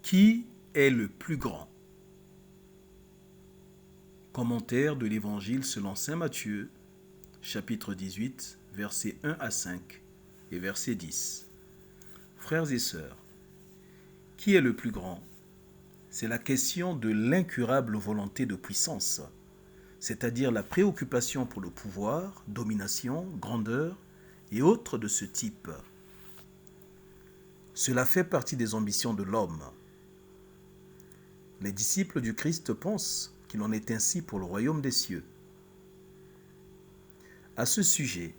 Qui est le plus grand? Commentaire de l'Évangile selon saint Matthieu, chapitre 18, versets 1 à 5 et verset 10. Frères et sœurs, qui est le plus grand? C'est la question de l'incurable volonté de puissance, c'est-à-dire la préoccupation pour le pouvoir, domination, grandeur et autres de ce type. Cela fait partie des ambitions de l'homme. Les disciples du Christ pensent qu'il en est ainsi pour le royaume des cieux. À ce sujet,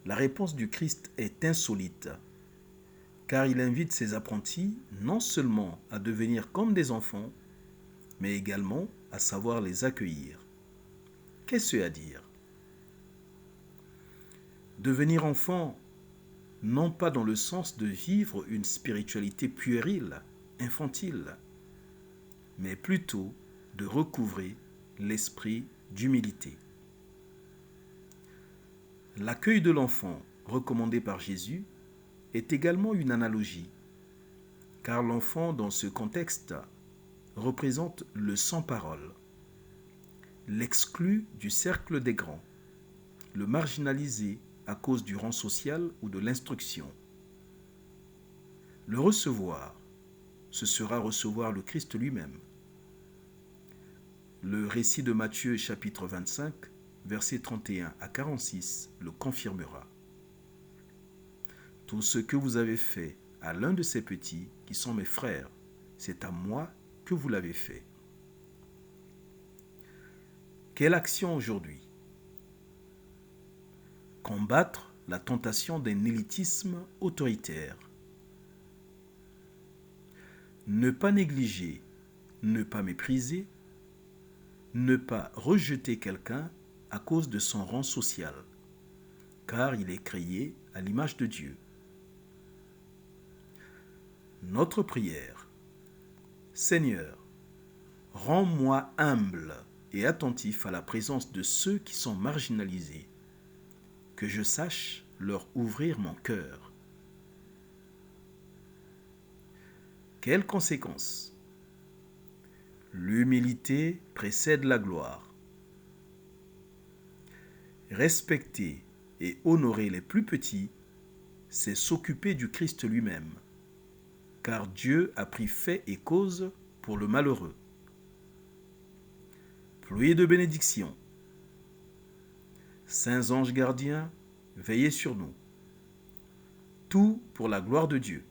la réponse du Christ est insolite, car il invite ses apprentis non seulement à devenir comme des enfants, mais également à savoir les accueillir. Qu'est-ce à dire? Devenir enfant, non pas dans le sens de vivre une spiritualité puérile, infantile, mais plutôt de recouvrer l'esprit d'humilité. L'accueil de l'enfant recommandé par Jésus est également une analogie, car l'enfant dans ce contexte représente le sans-parole, l'exclu du cercle des grands, le marginalisé à cause du rang social ou de l'instruction. Le recevoir, ce sera recevoir le Christ lui-même. Le récit de Matthieu chapitre 25, versets 31 à 46 le confirmera. Tout ce que vous avez fait à l'un de ces petits qui sont mes frères, c'est à moi que vous l'avez fait. Quelle action aujourd'hui? Combattre la tentation d'un élitisme autoritaire. Ne pas négliger, ne pas mépriser, ne pas rejeter quelqu'un à cause de son rang social, car il est créé à l'image de Dieu. Notre prière. Seigneur, rends-moi humble et attentif à la présence de ceux qui sont marginalisés, que je sache leur ouvrir mon cœur. Quelles conséquences? L'humilité précède la gloire. Respecter et honorer les plus petits, c'est s'occuper du Christ lui-même, car Dieu a pris fait et cause pour le malheureux. Pluie de bénédictions. Saints anges gardiens, veillez sur nous. Tout pour la gloire de Dieu.